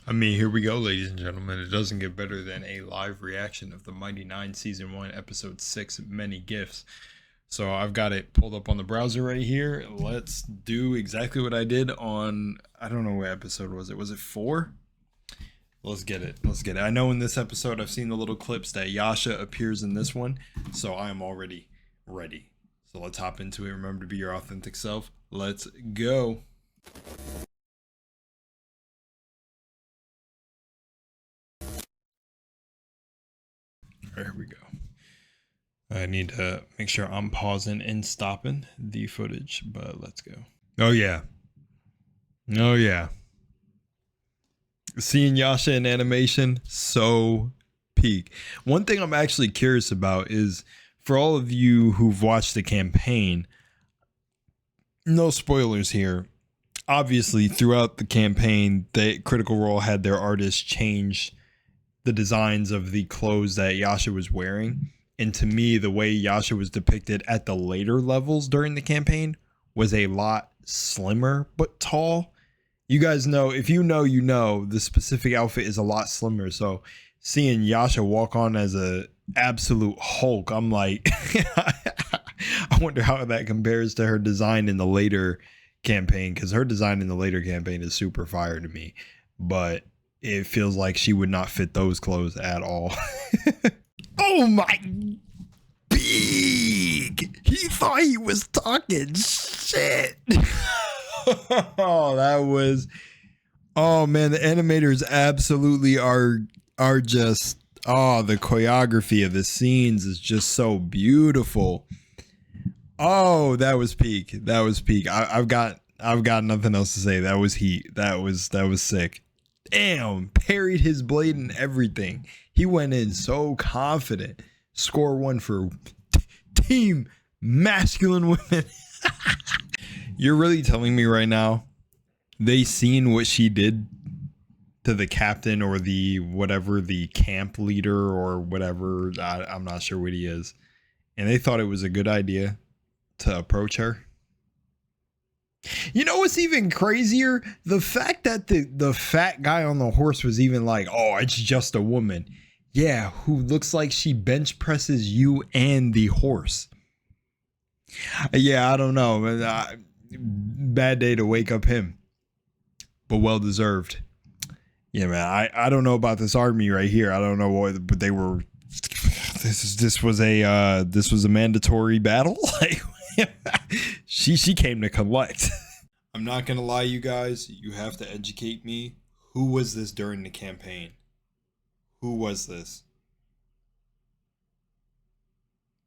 I mean, here we go, ladies and gentlemen. It doesn't get better than a live reaction of the Mighty Nein Season 1, Episode 6, Many Gifts. So I've got it pulled up on the browser right here. Let's do exactly what I did on, I don't know what episode was it. Was it 4? Let's get it. Let's get it. I know in this episode I've seen the little clips that Yasha appears in this one. So I am already ready. So let's hop into it. Remember to be your authentic self. Let's go. Here we go. I need to make sure I'm pausing and stopping the footage, but let's go. Oh yeah. Oh yeah. Seeing Yasha in animation, so peak. One thing I'm actually curious about is, for all of you who've watched the campaign, no spoilers here. Obviously, throughout the campaign, the Critical Role had their artists change the designs of the clothes that Yasha was wearing. And to me, the way Yasha was depicted at the later levels during the campaign was a lot slimmer but tall. You guys know, if you know, you know, the specific outfit is a lot slimmer. So seeing Yasha walk on as a absolute Hulk, I'm like, I wonder how that compares to her design in the later campaign, because her design in the later campaign is super fire to me. But it feels like she would not fit those clothes at all. Oh my big! He thought he was talking shit. Oh, that was. Oh man, the animators absolutely are just. Oh, the choreography of the scenes is just so beautiful. Oh, that was peak. That was peak. I've got nothing else to say. That was heat. That was sick. Damn, parried his blade and everything. He went in so confident. Score 1 for Team Masculine Women. You're really telling me right now they seen what she did to the captain or the whatever, the camp leader or whatever, I'm not sure what he is, and they thought it was a good idea to approach her? You know what's even crazier? The fact that the fat guy on the horse was even like, oh, it's just a woman. Yeah, who looks like she bench presses you and the horse. Yeah, I don't know. Bad day to wake up him, but well deserved. Yeah, man. I don't know about this army right here. I don't know what, but they were. This was a mandatory battle. Like, she came to collect. I'm not gonna lie, you guys. You have to educate me. Who was this during the campaign? Who was this?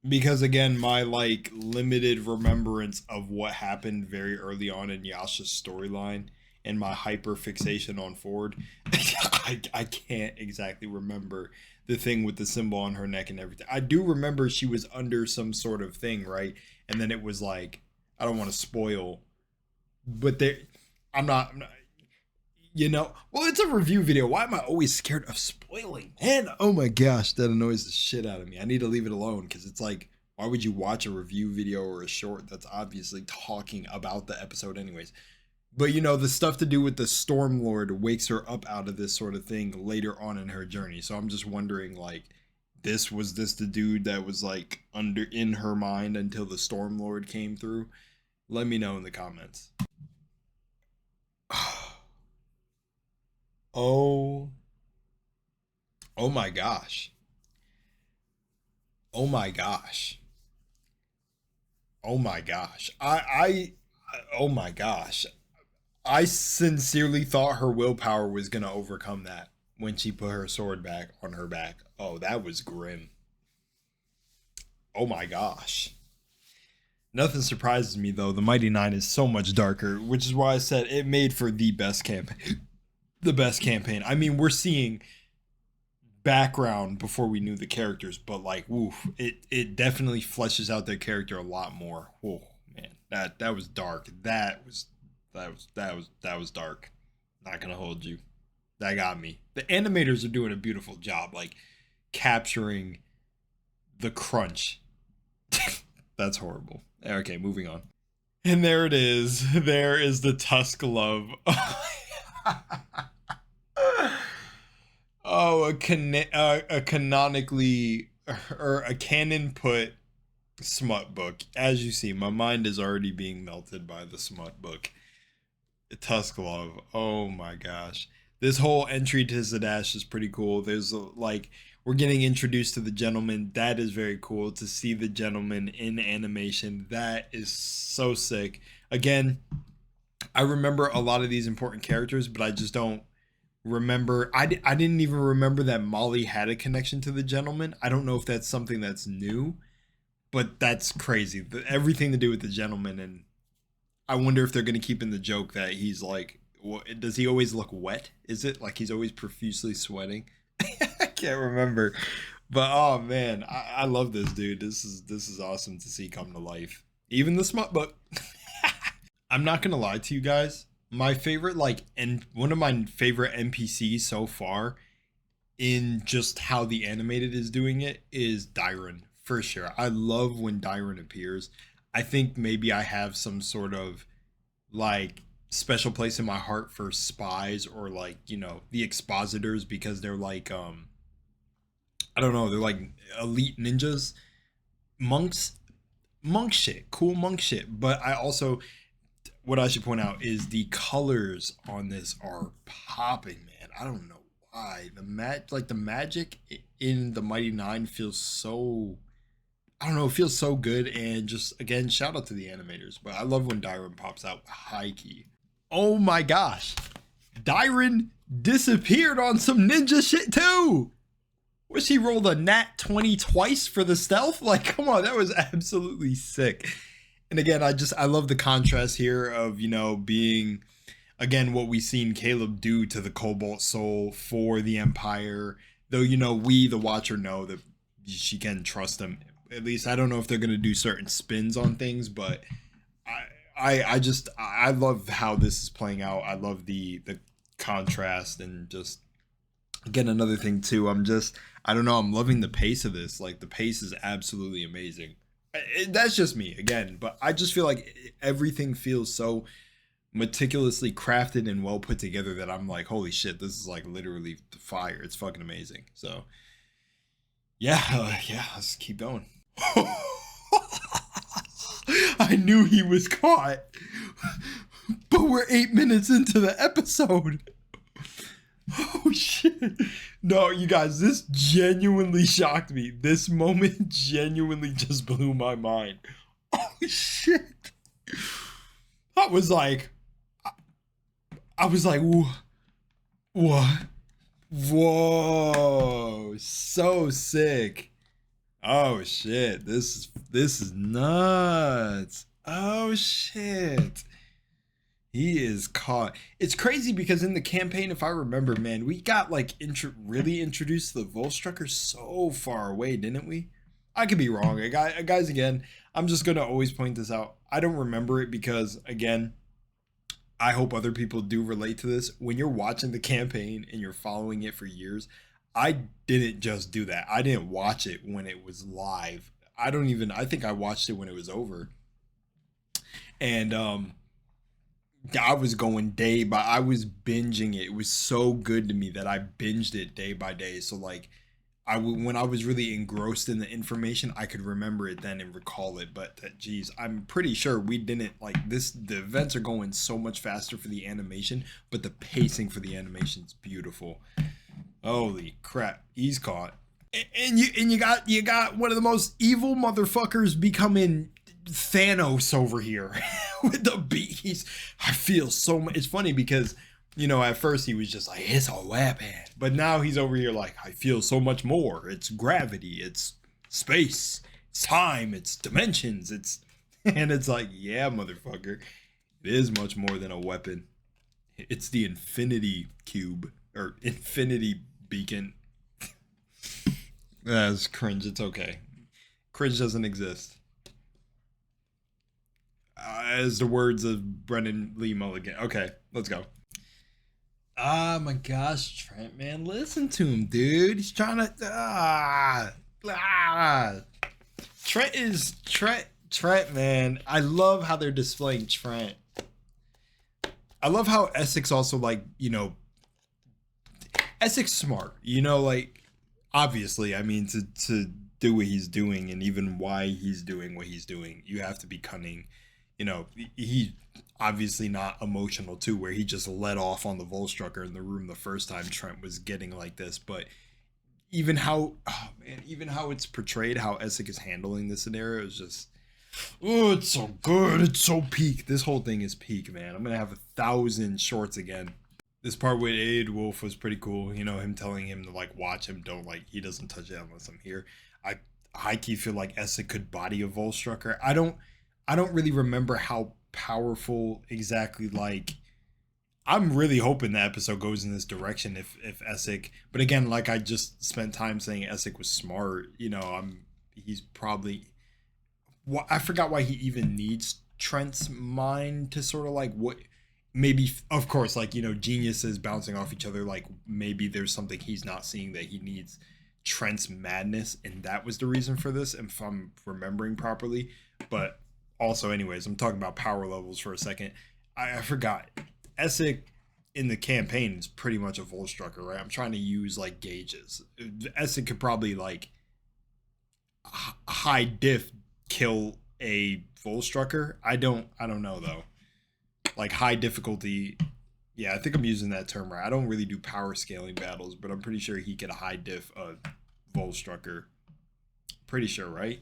Because again, my like limited remembrance of what happened very early on in Yasha's storyline and my hyper fixation on Ford, I can't exactly remember the thing with the symbol on her neck and everything. I do remember she was under some sort of thing, right? And then it was like, I don't want to spoil, but I'm not, you know, well, it's a review video. Why am I always scared of spoiling? Man, oh my gosh, that annoys the shit out of me. I need to leave it alone, because it's like, why would you watch a review video or a short that's obviously talking about the episode anyways? But you know, the stuff to do with the Stormlord wakes her up out of this sort of thing later on in her journey. So I'm just wondering, like, was this the dude that was like under in her mind until the Stormlord came through? Let me know in the comments. Oh my gosh. Oh my gosh. Oh my gosh. Oh my gosh. I sincerely thought her willpower was going to overcome that when she put her sword back on her back. Oh, that was grim. Oh my gosh. Nothing surprises me though. The Mighty Nein is so much darker, which is why I said it made for the best campaign. The best campaign. I mean, we're seeing background before we knew the characters, but like, woof, it definitely fleshes out their character a lot more. Whoa, man, that was dark. That was dark. Not gonna hold you. That got me. The animators are doing a beautiful job, like capturing the crunch. That's horrible. Okay, moving on. And there it is. There is the Tusk Love. a canonically or a canon put smut book. As you see, my mind is already being melted by the smut book. Tusk Love. Oh my gosh. This whole entry to Zadash is pretty cool. There's like, we're getting introduced to the gentleman. That is very cool to see the gentleman in animation. That is so sick. Again, I remember a lot of these important characters, but I just don't remember. I didn't even remember that Molly had a connection to the gentleman. I don't know if that's something that's new, but that's crazy. Everything to do with the gentleman, and I wonder if they're going to keep in the joke that he's like, does he always look wet? Is it like he's always profusely sweating? I can't remember, but oh man, I love this dude. This is awesome to see come to life. Even the smut book. I'm not gonna lie to you guys. My favorite, one of my favorite NPCs so far, in just how the animated is doing it, is Dyron for sure. I love when Dyron appears. I think maybe I have some sort of like special place in my heart for spies, or like, you know, the expositors, because they're like I don't know, they're like elite ninjas, monk shit, cool monk shit. But I also, what I should point out is the colors on this are popping, man. I don't know why the magic in the Mighty Nein feels so, I don't know, it feels so good. And just again, shout out to the animators. But I love when Dyron pops out high key. Oh my gosh, Dyron disappeared on some ninja shit too. Was she rolled a nat 20 twice for the stealth? Like, come on, that was absolutely sick. And again, I love the contrast here of, you know, being, again, what we've seen Caleb do to the Cobalt Soul for the Empire. Though, you know, we, the watcher, know that she can trust him. At least I don't know if they're going to do certain spins on things, but I love how this is playing out. I love the contrast, and just, again, another thing too, I don't know, I'm loving the pace of this. Like, the pace is absolutely amazing. That's just me again, but I just feel like everything feels so meticulously crafted and well put together that I'm like, holy shit, this is like literally fire. It's fucking amazing. So yeah, let's keep going. I knew he was caught, but we're 8 minutes into the episode. Oh shit. No, you guys, this genuinely shocked me. This moment genuinely just blew my mind. Oh shit. I was like, what? Whoa, so sick. Oh shit, this is nuts. Oh shit. He is caught. It's crazy because in the campaign, if I remember, man, we got like really introduced to the Volstrucker so far away, didn't we? I could be wrong. Guys, again, I'm just going to always point this out. I don't remember it because, again, I hope other people do relate to this. When you're watching the campaign and you're following it for years, I didn't just do that. I didn't watch it when it was live. I think I watched it when it was over. And, I was going I was binging it. It was so good to me that I binged it day by day. So like, when I was really engrossed in the information, I could remember it then and recall it. But geez, I'm pretty sure we didn't like this. The events are going so much faster for the animation, but the pacing for the animation is beautiful. Holy crap, he's caught. And you got one of the most evil motherfuckers becoming Thanos over here with the beast. I feel so much. It's funny because, you know, at first he was just like, it's a weapon, but now he's over here like, I feel so much more. It's gravity, it's space, it's time, it's dimensions, and it's like, yeah, motherfucker, it is much more than a weapon. It's the infinity cube, or infinity beacon. That's cringe. It's okay. Cringe doesn't exist. As the words of Brendan Lee Mulligan. Okay, let's go. Ah, my gosh, Trent, man, listen to him, dude. He's trying to. Trent, man. I love how they're displaying Trent. I love how Essex also, like, you know, Essek's smart, you know, like obviously, I mean, to do what he's doing and even why he's doing what he's doing, you have to be cunning. You know, he obviously not emotional too, where he just let off on the Volstrucker in the room the first time Trent was getting like this. But even how, oh man, even how it's portrayed, how Essek is handling this scenario is just, oh, it's so good. It's so peak. This whole thing is peak, man. I'm gonna have 1,000 shorts again. This part with Aid Wolf was pretty cool. You know, him telling him to like watch him, don't like he doesn't touch it unless I'm here. I high key feel like Essek could body a Volstrucker. I don't really remember how powerful exactly like I'm really hoping the episode goes in this direction if Essek, but again, like I just spent time saying Essek was smart, you know, he's probably I forgot why he even needs Trent's mind to sort of like what maybe of course like you know geniuses bouncing off each other like maybe there's something he's not seeing that he needs Trent's madness and that was the reason for this if I'm remembering properly. But also anyways, I'm talking about power levels for a second. I forgot Essek in the campaign is pretty much a Volstrucker, right? I'm trying to use like gauges. Essek could probably like high diff kill a Volstrucker. I don't know though. Like high difficulty. Yeah, I think I'm using that term right. I don't really do power scaling battles, but I'm pretty sure he could high diff a Volstrucker. Pretty sure, right?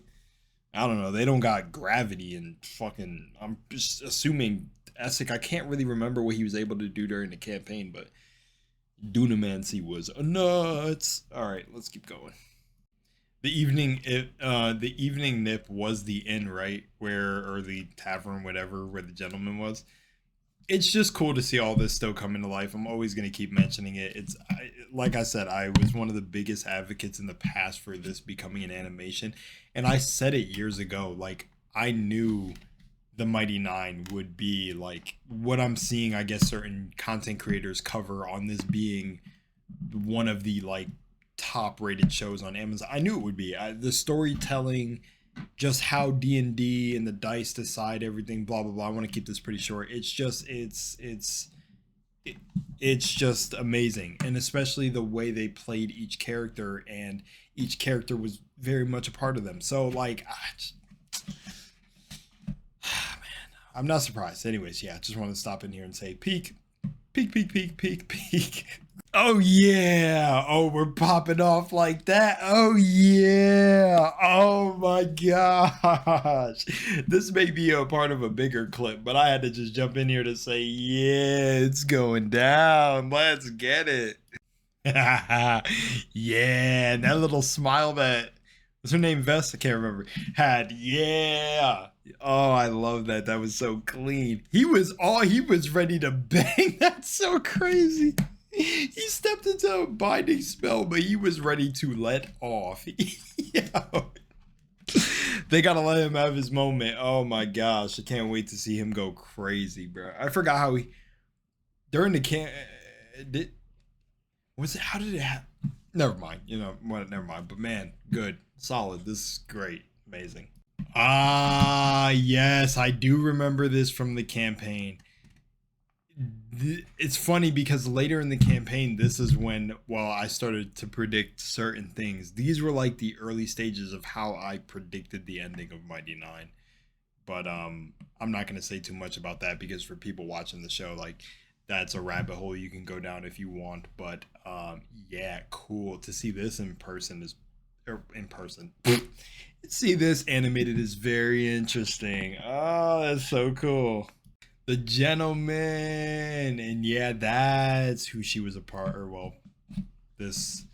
I don't know. They don't got gravity and fucking. I'm just assuming Essek. I can't really remember what he was able to do during the campaign, but Dunamancy was nuts. All right, let's keep going. The evening nip was the inn, right? Or the tavern, whatever, where the gentleman was. It's just cool to see all this still coming to life. I'm always going to keep mentioning it. Like I said, I was one of the biggest advocates in the past for this becoming an animation. And I said it years ago. Like, I knew the Mighty Nine would be like what I'm seeing, I guess, certain content creators cover on this being one of the like top rated shows on Amazon. I knew it would be. The storytelling, just how D&D and the dice decide everything, blah blah blah. I want to keep this pretty short. It's just it's just amazing, and especially the way they played each character, and each character was very much a part of them. So like, man, I'm not surprised. Anyways, yeah, just want to stop in here and say peak, peak, peak, peak, peak, peak. Oh yeah. Oh, we're popping off like that. Oh yeah. Oh my gosh. This may be a part of a bigger clip, but I had to just jump in here to say, yeah, it's going down. Let's get it. Yeah. And that little smile that was her name Vest? I can't remember. Had yeah. Oh, I love that. That was so clean. He was ready to bang. That's so crazy. He stepped into a binding spell, but he was ready to let off. Yo. They gotta let him have his moment. Oh my gosh, I can't wait to see him go crazy, bro. I forgot how he during the how did it happen? Never mind. You know what? Never mind. But man, good, solid. This is great, amazing. Ah, yes, I do remember this from the campaign. It's funny because later in the campaign, this is when, well, I started to predict certain things. These were like the early stages of how I predicted the ending of Mighty Nine. But I'm not going to say too much about that because for people watching the show, like that's a rabbit hole you can go down if you want. But yeah, cool to see this in person see this animated is very interesting. Oh, that's so cool. The gentleman, and yeah, that's who she was a part, or well, this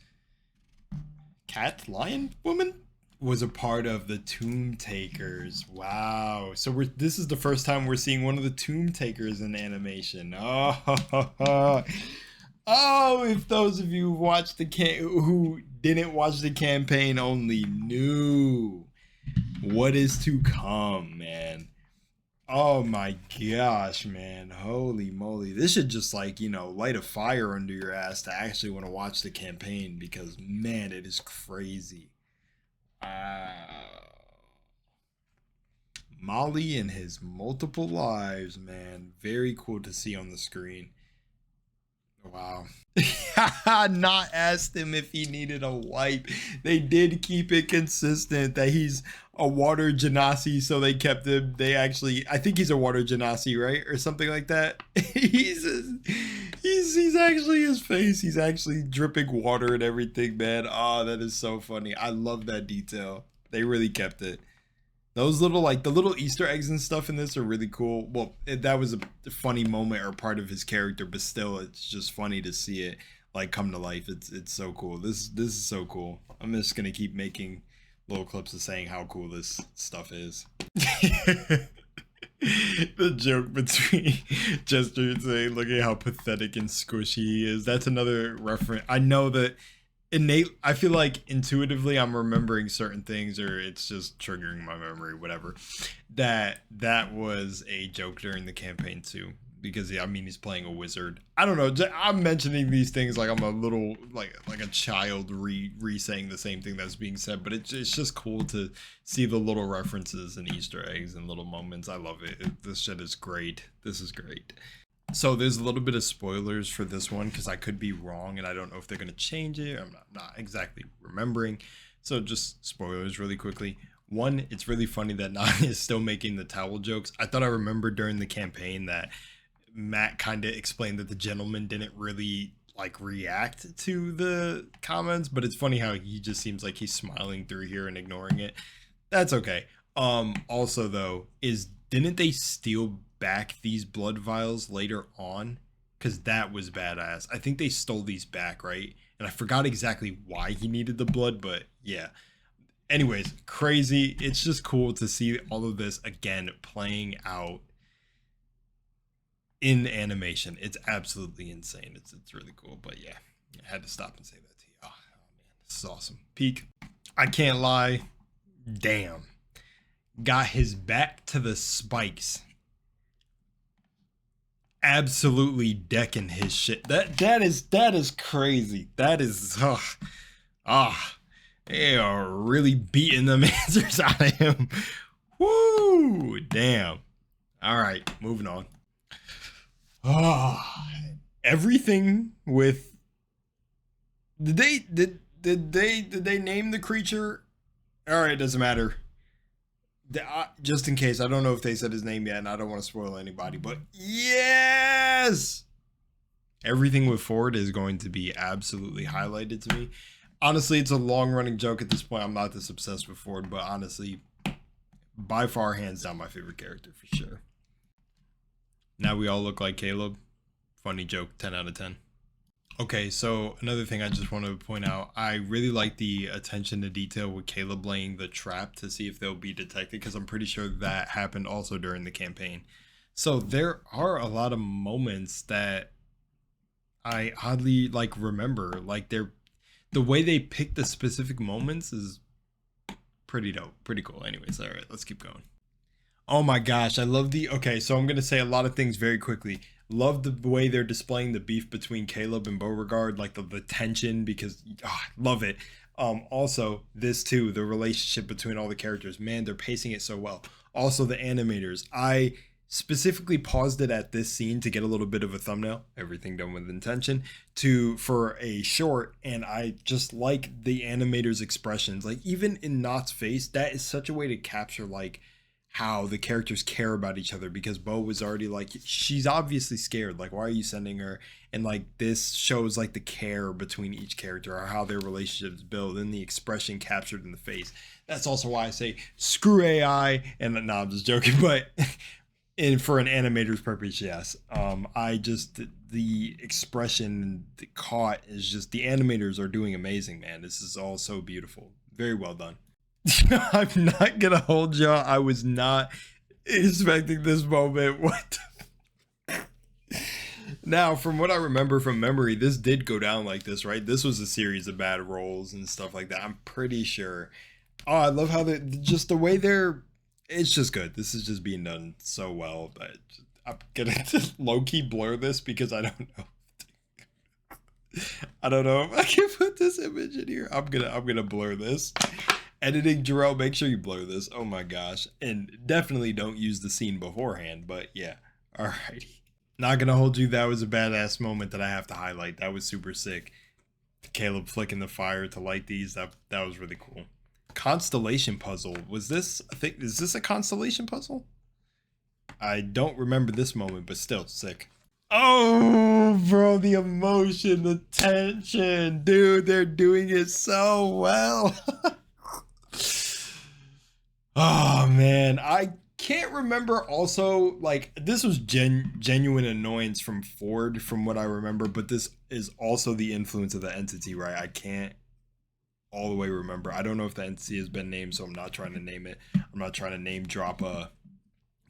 cat lion woman was a part of the Tomb Takers. Wow. So this is the first time we're seeing one of the Tomb Takers in animation. Oh, oh, if those of you who didn't watch the campaign only knew what is to come, man. Oh my gosh, man. Holy moly. This should just like, you know, light a fire under your ass to actually want to watch the campaign because man, it is crazy. Molly and his multiple lives, man. Very cool to see on the screen. Wow. Not asked him if he needed a wipe. They did keep it consistent that he's a water genasi, so they kept him. They actually, I think he's a water genasi, right, or something like that. He's actually his face. He's actually dripping water and everything, man. Oh, that is so funny. I love that detail. They really kept it. Those little, like, the little Easter eggs and stuff in this are really cool. Well, that was a funny moment or part of his character, but still, it's just funny to see it like come to life. It's so cool. This is so cool. I'm just gonna keep making little clips of saying how cool this stuff is. The joke between Chester saying, "Look at how pathetic and squishy he is." That's another reference. I know that. I feel like intuitively I'm remembering certain things, or it's just triggering my memory, whatever. That was a joke during the campaign too, because yeah, I mean, he's playing a wizard. I don't know. I'm mentioning these things like I'm a little like a child re-saying the same thing that's being said, but it's just cool to see the little references and Easter eggs and little moments. I love it. This shit is great. This is great. So there's a little bit of spoilers for this one because I could be wrong and I don't know if they're going to change it. I'm not exactly remembering. So just spoilers really quickly. One, it's really funny that Nine is still making the towel jokes. I thought I remembered during the campaign that Matt kind of explained that the gentleman didn't really like react to the comments, but it's funny how he just seems like he's smiling through here and ignoring it. That's okay. Also though, didn't they steal back these blood vials later on? Because that was badass. I think they stole these back, right? And I forgot exactly why he needed the blood, but yeah. Anyways, crazy. It's just cool to see all of this again playing out in animation. It's absolutely insane. It's really cool. But yeah, I had to stop and say that to you. Oh man, this is awesome. Peak. I can't lie. Damn. Got his back to the spikes. Absolutely decking his shit. That is crazy. That is they are really beating the answers out of him. Woo, damn. All right, moving on. Everything with did they name the creature? All right, doesn't matter. Just in case, I don't know if they said his name yet, and I don't want to spoil anybody, but yes, everything with Ford is going to be absolutely highlighted to me. Honestly, it's a long-running joke at this point. I'm not this obsessed with Ford, but honestly, by far, hands down, my favorite character for sure. Now we all look like Caleb. Funny joke, 10 out of 10. Okay, so another thing I just want to point out, I really like the attention to detail with Caleb laying the trap to see if they'll be detected, because I'm pretty sure that happened also during the campaign. So there are a lot of moments that I oddly like remember, like the way they pick the specific moments is pretty dope, pretty cool. Anyways, all right, let's keep going. Oh my gosh, I love okay, so I'm going to say a lot of things very quickly. Love the way they're displaying the beef between Caleb and Beauregard, like the tension, because love it. Also, this too, the relationship between all the characters, man, they're pacing it so well. Also, the animators, I specifically paused it at this scene to get a little bit of a thumbnail, everything done with intention, for a short, and I just like the animators' expressions. Like even in Knott's face, that is such a way to capture like how the characters care about each other, because Bo was already like, she's obviously scared, like why are you sending her, and like this shows like the care between each character or how their relationships build and the expression captured in the face. That's also why I say screw AI, and no, I'm just joking, but and for an animator's purpose, yes. I just the expression caught is just, the animators are doing amazing, man. This is all so beautiful, very well done. I'm not gonna hold y'all. I was not expecting this moment. What? Now, from what I remember from memory, this did go down like this, right? This was a series of bad rolls and stuff like that. I'm pretty sure. Oh, I love how just the way they're. It's just good. This is just being done so well. But I'm gonna low key blur this because I don't know. I don't know if I can put this image in here. I'm gonna blur this. Editing, Jarrell, make sure you blur this. Oh my gosh. And definitely don't use the scene beforehand, but yeah. Alrighty. Not gonna hold you, that was a badass moment that I have to highlight. That was super sick. Caleb flicking the fire to light these, that was really cool. Constellation puzzle. Was this, I think, is this a constellation puzzle? I don't remember this moment, but still sick. Oh, bro, the emotion, the tension, dude, they're doing it so well. Oh man, I can't remember. Also, like, this was genuine annoyance from Ford from what I remember, but this is also the influence of the entity, right? I can't all the way remember. I don't know if the entity has been named, so I'm not trying to name it. I'm not trying to name drop a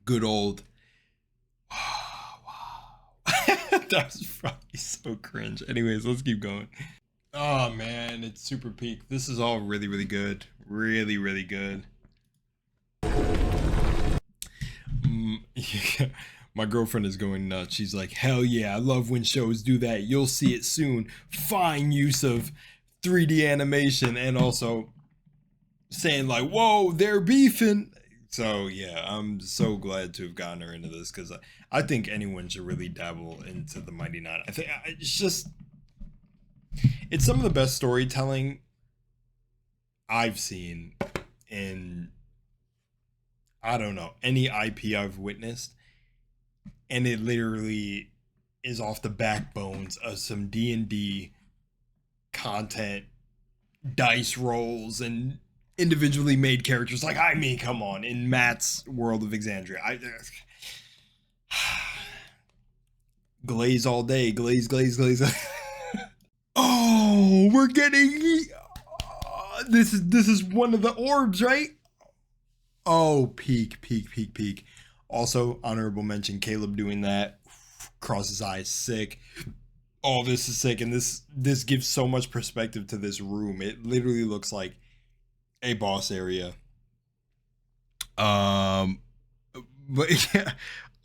good old that was probably so cringe. Anyways, let's keep going. Oh man, it's super peak. This is all really, really good. Really, really good. Yeah. My girlfriend is going nuts. She's like, hell yeah, I love when shows do that. You'll see it soon. Fine use of 3D animation, and also saying like, whoa, they're beefing. So yeah, I'm so glad to have gotten her into this, because I think anyone should really dabble into the Mighty Nein. I think it's some of the best storytelling I've seen in, I don't know, any IP I've witnessed. And it literally is off the backbones of some D&D content, dice rolls, and individually made characters. Like, I mean, come on, in Matt's World of Exandria, glaze all day, glaze. Oh, we're getting this is one of the orbs, right? Oh, peak. Also, honorable mention, Caleb doing that, cross his eyes, sick. Oh, this is sick, and this gives so much perspective to this room. It literally looks like a boss area. But yeah.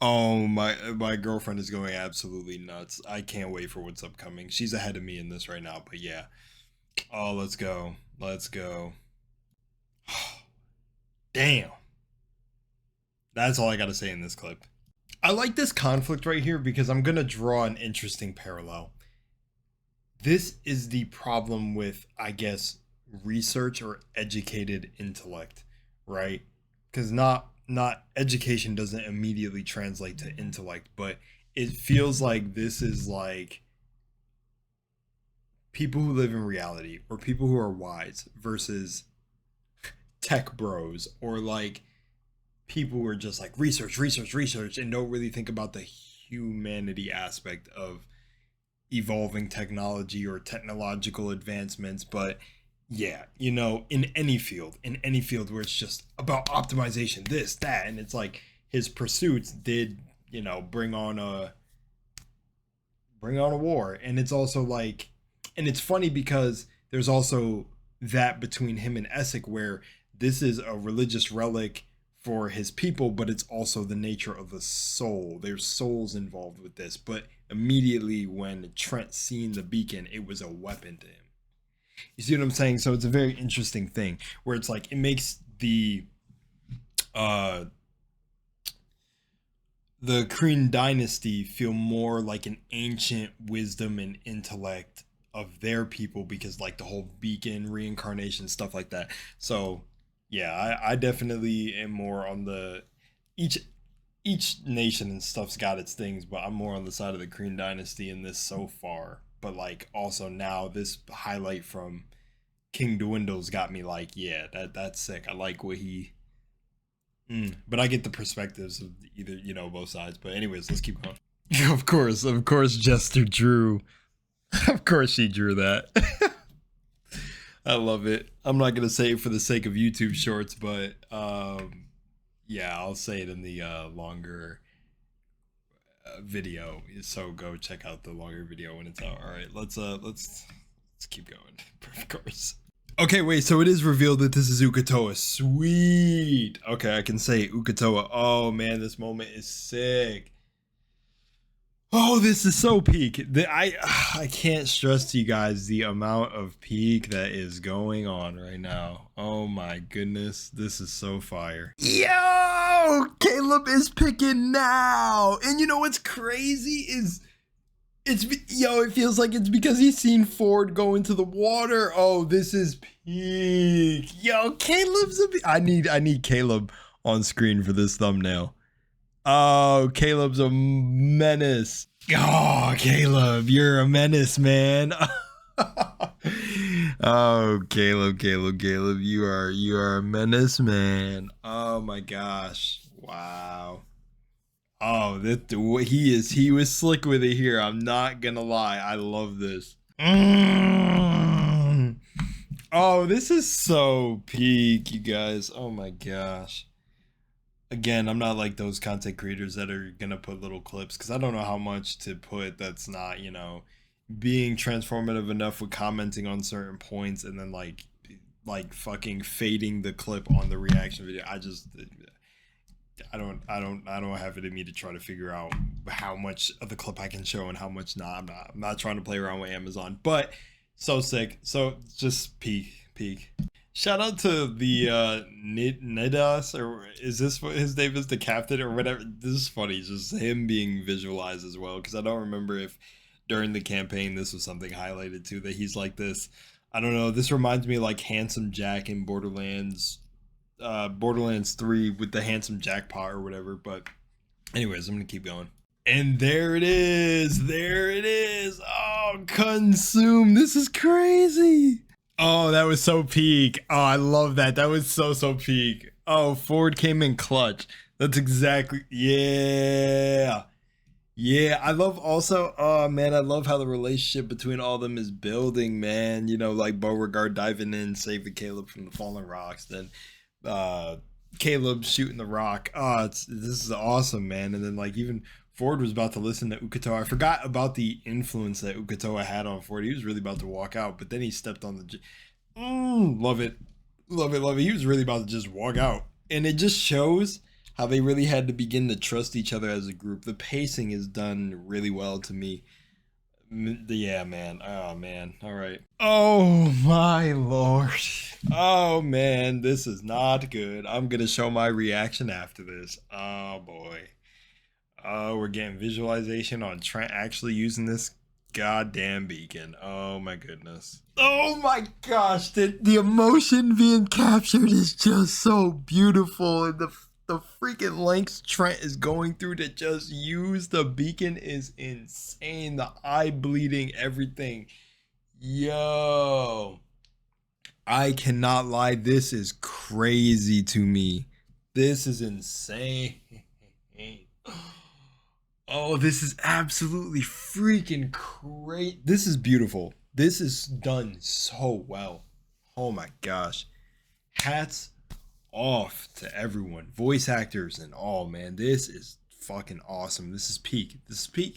Oh, my girlfriend is going absolutely nuts. I can't wait for what's upcoming. She's ahead of me in this right now, but yeah. Oh, let's go. Damn. That's all I gotta say in this clip. I like this conflict right here because I'm gonna draw an interesting parallel. This is the problem with, I guess, research or educated intellect, right? Because not education doesn't immediately translate to intellect, but it feels like this is like people who live in reality or people who are wise versus tech bros, or like people who are just like research and don't really think about the humanity aspect of evolving technology or technological advancements. But yeah, you know, in any field where it's just about optimization, this, that, and it's like his pursuits did, you know, bring on a war. And it's also like, and it's funny because there's also that between him and Essek, where this is a religious relic for his people, but it's also the nature of the soul. There's souls involved with this. But immediately when Trent seen the beacon, it was a weapon to him. You see what I'm saying? So it's a very interesting thing where it's like, it makes the Kryn dynasty feel more like an ancient wisdom and intellect of their people, because like the whole beacon, reincarnation, stuff like that. So yeah, I definitely am more on the each nation and stuff's got its things, but I'm more on the side of the Kryn dynasty in this so far. But like also now this highlight from King Dwindle's got me like, yeah, that's sick. I like what he but I get the perspectives of either, you know, both sides. But anyways, let's keep going. Of course Jester drew. Of course she drew that. I love it. I'm not gonna say it for the sake of YouTube shorts, but yeah, I'll say it in the longer video. So go check out the longer video when it's out. All right, let's keep going. Of course. Okay, wait. So it is revealed that this is Uk'otoa. Sweet. Okay, I can say Uk'otoa. Oh man, this moment is sick. Oh, this is so peak. I can't stress to you guys the amount of peak that is going on right now. Oh my goodness, this is so fire. Yo, Caleb is picking now. And you know what's crazy is it feels like it's because he's seen Ford go into the water. Oh, this is peak. Yo, Caleb's I need Caleb on screen for this thumbnail. Oh, Caleb's a menace. Oh, Caleb, you're a menace, man. Oh, Caleb, you are a menace, man. Oh my gosh. Wow. Oh, he was slick with it here. I'm not gonna lie. I love this. Oh, this is so peak, you guys. Oh my gosh. Again, I'm not like those content creators that are gonna put little clips because I don't know how much to put that's not, being transformative enough with commenting on certain points and then like fucking fading the clip on the reaction video. I don't have it in me to try to figure out how much of the clip I can show and how much not. I'm not trying to play around with Amazon, but so sick. So just peak. Shout out to the Nidas, or is this what his name is, the captain or whatever. This is funny, just him being visualized as well, because I don't remember if during the campaign this was something highlighted too, that he's like this. I don't know, this reminds me of like Handsome Jack in Borderlands 3 with the Handsome Jackpot or whatever. But anyways, I'm gonna keep going. And there it is. Oh, consume. This is crazy. Oh, that was so peak. Oh, I love that. That was so peak. Oh, Ford came in clutch. That's exactly. Yeah. I love also, oh man, I love how the relationship between all of them is building, man. Like Beauregard diving in, saving Caleb from the falling rocks. Then Caleb shooting the rock. Oh, this is awesome, man. And then like even Ford was about to listen to Ukatoa. I forgot about the influence that Ukatoa had on Ford. He was really about to walk out, but then he stepped on the love it. He was really about to just walk out. And it just shows how they really had to begin to trust each other as a group. The pacing is done really well to me. Yeah, man. Oh, man. All right. Oh, my Lord. Oh, man. This is not good. I'm going to show my reaction after this. Oh, boy. Oh, we're getting visualization on Trent actually using this goddamn beacon. Oh, my goodness. Oh, my gosh. The emotion being captured is just so beautiful. And the freaking lengths Trent is going through to just use the beacon is insane. The eye bleeding, everything. Yo, I cannot lie. This is crazy to me. This is insane. Oh, this is absolutely freaking great. This is beautiful. This is done so well. Oh my gosh. Hats off to everyone, voice actors and all, man. This is fucking awesome. This is peak.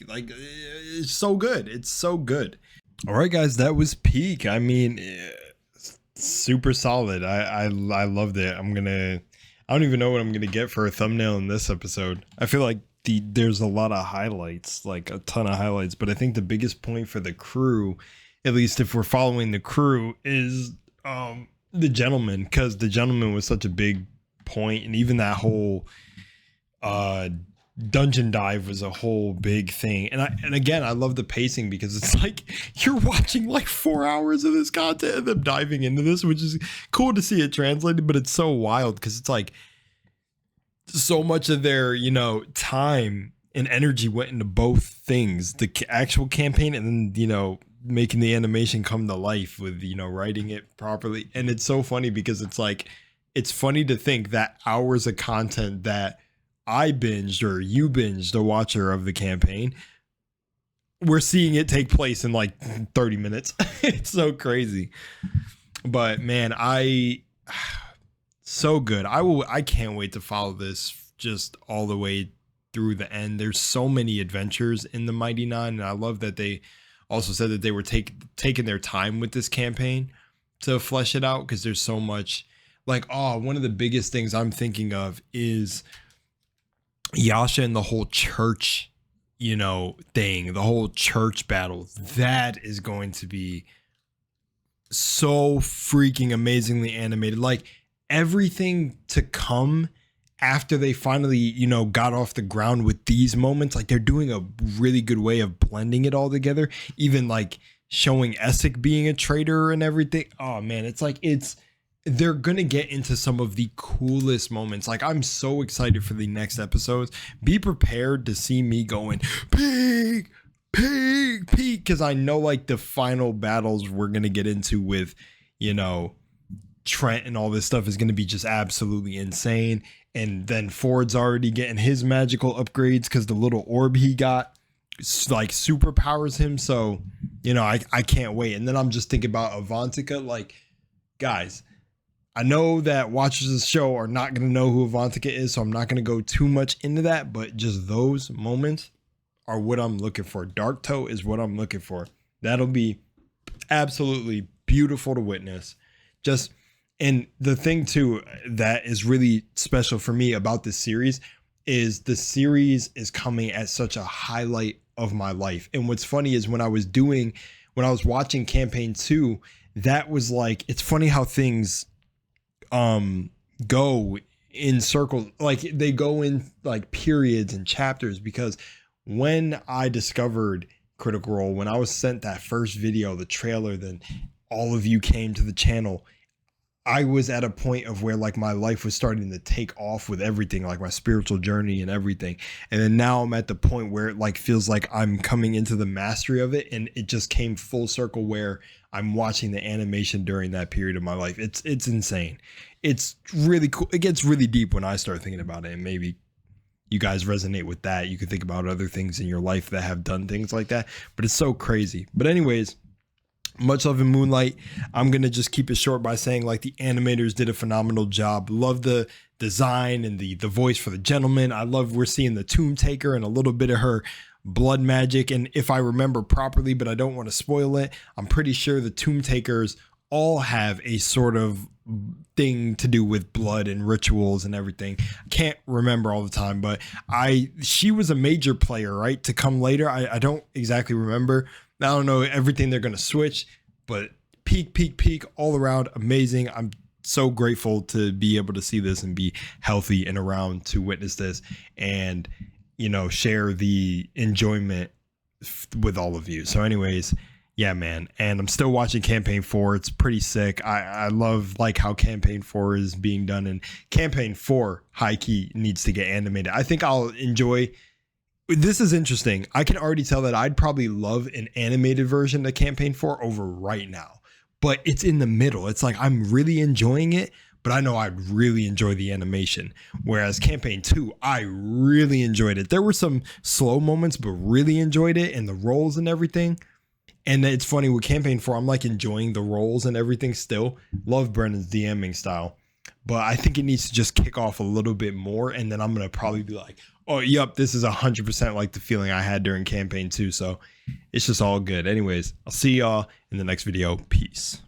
Like, it's so good. All right, guys, that was peak. I mean, super solid. I loved it. I don't even know what I'm gonna get for a thumbnail in this episode. I feel like there's a lot of highlights, like a ton of highlights, but I think the biggest point for the crew, at least if we're following the crew, is the gentleman, because the gentleman was such a big point, and even that whole dungeon dive was a whole big thing. And again, I love the pacing, because it's like you're watching like 4 hours of this content and them diving into this, which is cool to see it translated, but it's so wild because it's like so much of their time and energy went into both things, the actual campaign and then making the animation come to life with writing it properly. And it's so funny because it's like, it's funny to think that hours of content that I binged or you binged, the watcher of the campaign, we're seeing it take place in like 30 minutes. It's so crazy. But man, so good. I can't wait to follow this just all the way through the end. There's so many adventures in the Mighty Nine, and I love that they also said that they were taking their time with this campaign to flesh it out, because there's so much. Like, one of the biggest things I'm thinking of is Yasha and the whole church, you know, thing, the whole church battle, that is going to be so freaking amazingly animated. Like everything to come after they finally, you know, got off the ground with these moments, like they're doing a really good way of blending it all together. Even like showing Essek being a traitor and everything. Oh man, it's like they're gonna get into some of the coolest moments. Like I'm so excited for the next episodes. Be prepared to see me going pig, because I know like the final battles we're gonna get into with, you know, Trent and all this stuff is gonna be just absolutely insane. And then Ford's already getting his magical upgrades because the little orb he got like superpowers him. So, you know, I can't wait. And then I'm just thinking about Avantika. Like, guys, I know that watchers of the show are not going to know who Avantika is, so I'm not going to go too much into that. But just those moments are what I'm looking for. Dark Toe is what I'm looking for. That'll be absolutely beautiful to witness. Just, and the thing too that is really special for me about this series is the series is coming at such a highlight of my life. And what's funny is when I was watching campaign 2, that was like, it's funny how things go in circles, like they go in like periods and chapters, because when I discovered Critical Role, when I was sent that first video, the trailer, then all of you came to the channel, I was at a point of where like my life was starting to take off with everything, like my spiritual journey and everything. And then now I'm at the point where it like feels like I'm coming into the mastery of it. And it just came full circle where I'm watching the animation during that period of my life. It's insane. It's really cool. It gets really deep when I start thinking about it. And maybe you guys resonate with that. You can think about other things in your life that have done things like that, but it's so crazy. But anyways, much love in Moonlight. I'm going to just keep it short by saying like the animators did a phenomenal job. Love the design and the voice for the gentleman. I love we're seeing the Tomb Taker and a little bit of her blood magic. And if I remember properly, but I don't want to spoil it, I'm pretty sure the Tomb Takers all have a sort of thing to do with blood and rituals and everything. I can't remember all the time, but she was a major player, right? To come later. I don't exactly remember. I don't know everything they're going to switch, but peak all around amazing. I'm so grateful to be able to see this and be healthy and around to witness this and, you know, share the enjoyment with all of you. So anyways, yeah, man. And I'm still watching campaign 4. It's pretty sick. I love like how campaign 4 is being done, and campaign 4 high key needs to get animated. I think I'll enjoy. This is interesting. I can already tell that I'd probably love an animated version of campaign 4 over right now, but it's in the middle. It's like, I'm really enjoying it, but I know I'd really enjoy the animation. Whereas campaign 2, I really enjoyed it. There were some slow moments, but really enjoyed it, and the roles and everything. And it's funny with campaign 4, I'm like enjoying the roles and everything still. Love Brennan's DMing style, but I think it needs to just kick off a little bit more. And then I'm going to probably be like, oh, yep, this is 100% like the feeling I had during campaign 2. So it's just all good. Anyways, I'll see y'all in the next video. Peace.